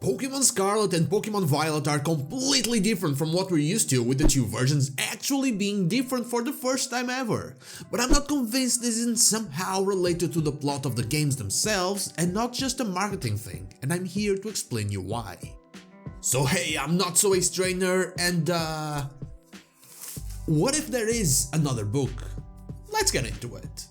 Pokémon Scarlet and Pokémon Violet are completely different from what we're used to, with the two versions actually being different for the first time ever. But I'm not convinced this isn't somehow related to the plot of the games themselves and not just a marketing thing, and I'm here to explain you why. So hey, I'm not so ace trainer, and what if there is another book? Let's get into it.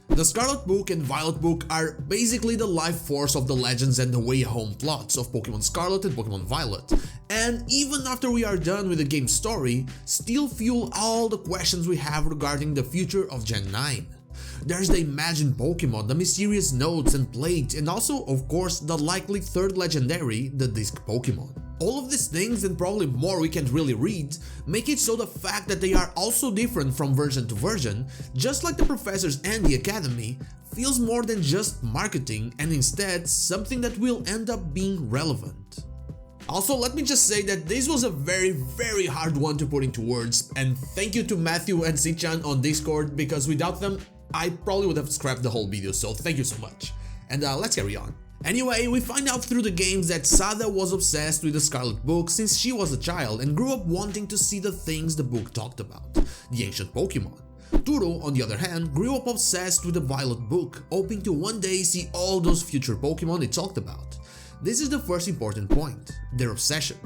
The Scarlet Book and Violet Book are basically the life force of the Legends and the Way Home plots of Pokémon Scarlet and Pokémon Violet, and even after we are done with the game's story, still fuel all the questions we have regarding the future of Gen 9. There's the imagined Pokémon, the mysterious notes and plate, and also, of course, the likely third legendary, the Disk Pokémon. All of these things, and probably more we can't really read, make it so the fact that they are also different from version to version, just like the professors and the academy, feels more than just marketing and instead something that will end up being relevant. Also, let me just say that this was a very hard one to put into words, and thank you to Matthew and Sichan on Discord, because without them, I probably would have scrapped the whole video, so thank you so much. And let's carry on. Anyway, we find out through the games that Sada was obsessed with the Scarlet Book since she was a child and grew up wanting to see the things the book talked about, the ancient Pokémon. Turo, on the other hand, grew up obsessed with the Violet Book, hoping to one day see all those future Pokémon it talked about. This is the first important point, their obsession.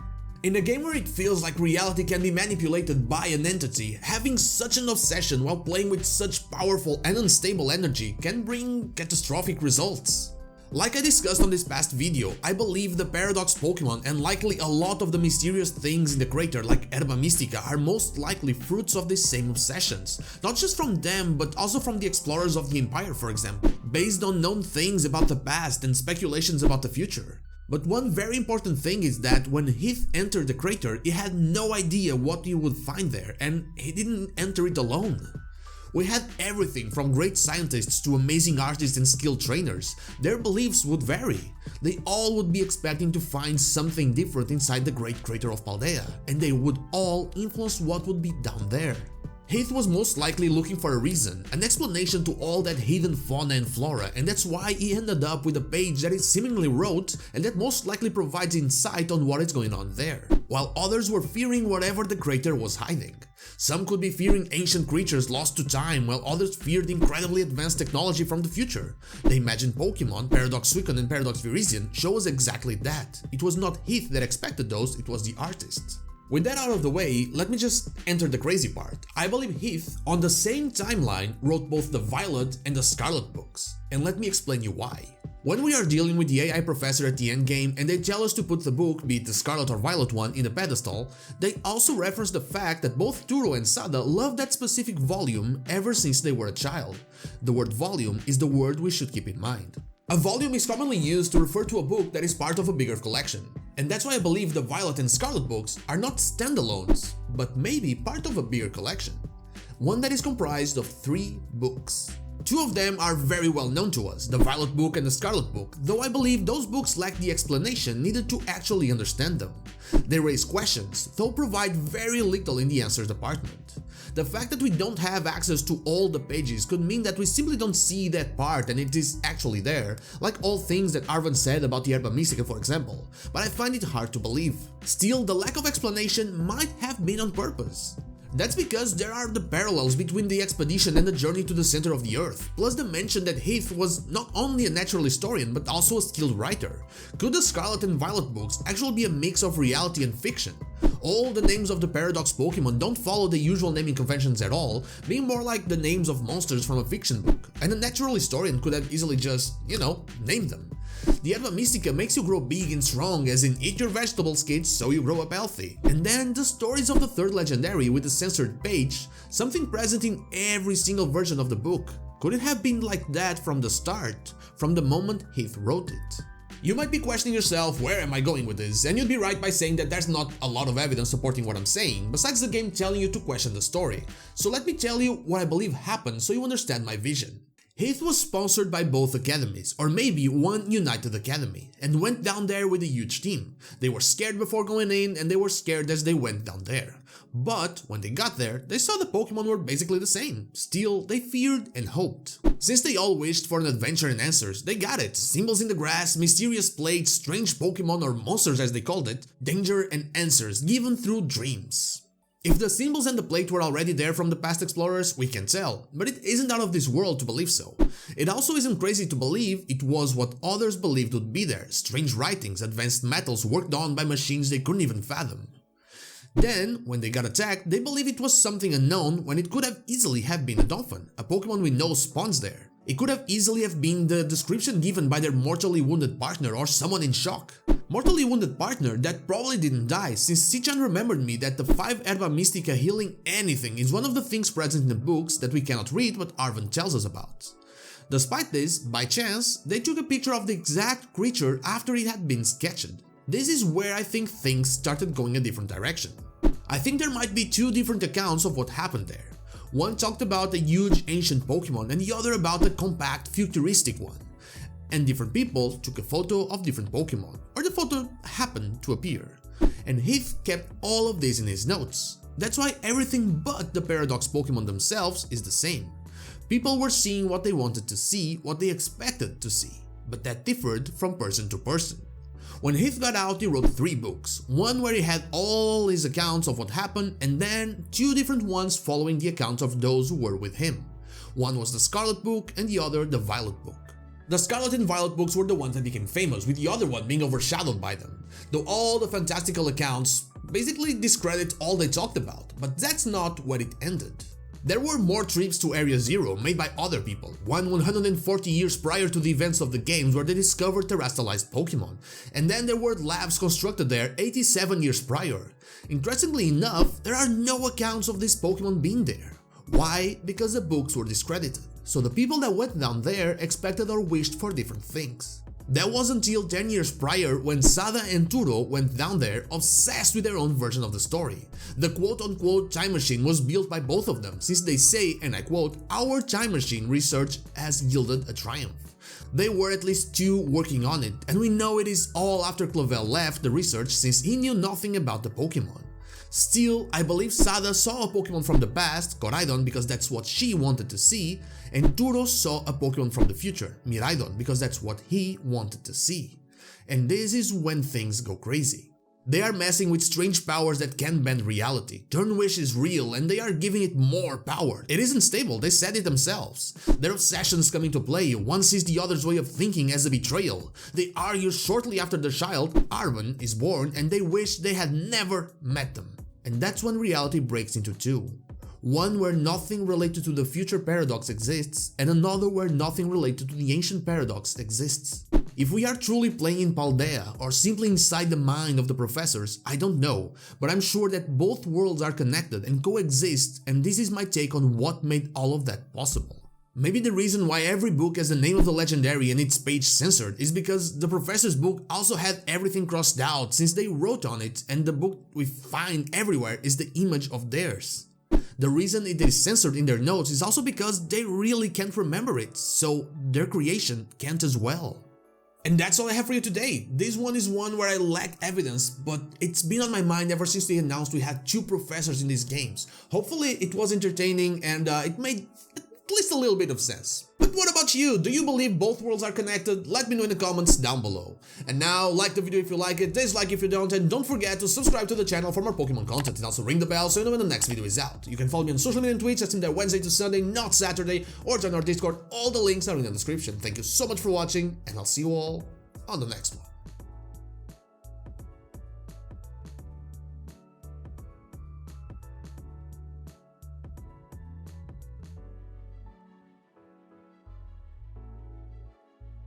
In a game where it feels like reality can be manipulated by an entity, having such an obsession while playing with such powerful and unstable energy can bring catastrophic results. Like I discussed on this past video, I believe the Paradox Pokémon and likely a lot of the mysterious things in the crater like Herba Mystica are most likely fruits of these same obsessions, not just from them but also from the explorers of the Empire, for example, based on known things about the past and speculations about the future. But one very important thing is that when Heath entered the crater, he had no idea what he would find there, and he didn't enter it alone. We had everything from great scientists to amazing artists and skilled trainers. Their beliefs would vary. They all would be expecting to find something different inside the great crater of Paldea, and they would all influence what would be down there. Heath was most likely looking for a reason, an explanation to all that hidden fauna and flora, and that's why he ended up with a page that he seemingly wrote and that most likely provides insight on what is going on there, while others were fearing whatever the crater was hiding. Some could be fearing ancient creatures lost to time, while others feared incredibly advanced technology from the future. The imagined Pokémon, Paradox Suicune and Paradox Virizion, show us exactly that. It was not Heath that expected those, it was the artist. With that out of the way, let me just enter the crazy part. I believe Heath, on the same timeline, wrote both the Violet and the Scarlet books, and let me explain you why. When we are dealing with the AI professor at the endgame and they tell us to put the book, be it the Scarlet or Violet one, in the pedestal, they also reference the fact that both Turo and Sada love that specific volume ever since they were a child. The word volume is the word we should keep in mind. A volume is commonly used to refer to a book that is part of a bigger collection, and that's why I believe the Violet and Scarlet books are not standalones, but maybe part of a bigger collection. One that is comprised of 3 books. 2 of them are very well known to us, the Violet Book and the Scarlet Book, though I believe those books lack the explanation needed to actually understand them. They raise questions, though provide very little in the answers department. The fact that we don't have access to all the pages could mean that we simply don't see that part and it is actually there, like all things that Arvan said about the Herba Mystica, for example, but I find it hard to believe. Still, the lack of explanation might have been on purpose. That's because there are the parallels between the expedition and the journey to the center of the earth, plus the mention that Heath was not only a natural historian but also a skilled writer. Could the Scarlet and Violet books actually be a mix of reality and fiction? All the names of the Paradox Pokémon don't follow the usual naming conventions at all, being more like the names of monsters from a fiction book, and a natural historian could have easily just, named them. The Herba Mystica makes you grow big and strong, as in eat your vegetables kids so you grow up healthy. And then the stories of the third legendary with the censored page, something present in every single version of the book. Could it have been like that from the start, from the moment Heath wrote it? You might be questioning yourself, where am I going with this? And you'd be right by saying that there's not a lot of evidence supporting what I'm saying, besides the game telling you to question the story. So let me tell you what I believe happened so you understand my vision. Heath was sponsored by both academies, or maybe one united academy, and went down there with a huge team. They were scared before going in, and they were scared as they went down there. But when they got there, they saw the Pokemon were basically the same. Still, they feared and hoped. Since they all wished for an adventure and answers, they got it. Symbols in the grass, mysterious plates, strange Pokemon or monsters as they called it, danger and answers given through dreams. If the symbols and the plate were already there from the past explorers, we can tell, but it isn't out of this world to believe so. It also isn't crazy to believe it was what others believed would be there, strange writings, advanced metals worked on by machines they couldn't even fathom. Then, when they got attacked, they believed it was something unknown when it could have easily have been a dolphin, a Pokemon we know spawns there. It could have easily have been the description given by their mortally wounded partner or someone in shock. Mortally wounded partner that probably didn't die, since Sichan remembered me that the 5 Herba Mystica healing anything is one of the things present in the books that we cannot read but Arven tells us about. Despite this, by chance, they took a picture of the exact creature after it had been sketched. This is where I think things started going a different direction. I think there might be 2 different accounts of what happened there. One talked about a huge ancient Pokemon and the other about a compact futuristic one. And different people took a photo of different Pokemon, or the photo happened to appear. And Heath kept all of this in his notes. That's why everything but the Paradox Pokémon themselves is the same. People were seeing what they wanted to see, what they expected to see, but that differed from person to person. When Heath got out, he wrote 3 books, one where he had all his accounts of what happened and then 2 different ones following the accounts of those who were with him. One was the Scarlet Book and the other the Violet Book. The Scarlet and Violet books were the ones that became famous, with the other one being overshadowed by them, though all the fantastical accounts basically discredit all they talked about, but that's not where it ended. There were more trips to Area Zero made by other people, one 140 years prior to the events of the games where they discovered terrestrialized Pokemon, and then there were labs constructed there 87 years prior. Interestingly enough, there are no accounts of these Pokemon being there. Why? Because the books were discredited, so the people that went down there expected or wished for different things. That was until 10 years prior when Sada and Turo went down there obsessed with their own version of the story. The quote-unquote time machine was built by both of them, since they say, and I quote, "Our time machine research has yielded a triumph." They were at least 2 working on it, and we know it is all after Clavel left the research since he knew nothing about the Pokemon. Still, I believe Sada saw a Pokemon from the past, Koraidon, because that's what she wanted to see, and Turo saw a Pokemon from the future, Miraidon, because that's what he wanted to see. And this is when things go crazy. They are messing with strange powers that can bend reality. Turnwish is real and they are giving it more power. It isn't stable, they said it themselves. Their obsessions come into play, one sees the other's way of thinking as a betrayal. They argue shortly after their child, Arven, is born and they wish they had never met them. And that's when reality breaks into 2. One where nothing related to the future paradox exists, and another where nothing related to the ancient paradox exists. If we are truly playing in Paldea, or simply inside the mind of the professors, I don't know, but I'm sure that both worlds are connected and coexist, and this is my take on what made all of that possible. Maybe the reason why every book has the name of the legendary and its page censored is because the professor's book also had everything crossed out since they wrote on it, and the book we find everywhere is the image of theirs. The reason it is censored in their notes is also because they really can't remember it, so their creation can't as well. And that's all I have for you today. This one is one where I lack evidence, but it's been on my mind ever since they announced we had 2 professors in these games. Hopefully it was entertaining and it made at least a little bit of sense. But what about you? Do you believe both worlds are connected? Let me know in the comments down below. And now, like the video if you like it, dislike if you don't, and don't forget to subscribe to the channel for more Pokemon content, and also ring the bell so you know when the next video is out. You can follow me on social media and Twitch, I stream there Wednesday to Sunday, not Saturday, or join our Discord. All the links are in the description. Thank you so much for watching, and I'll see you all on the next one.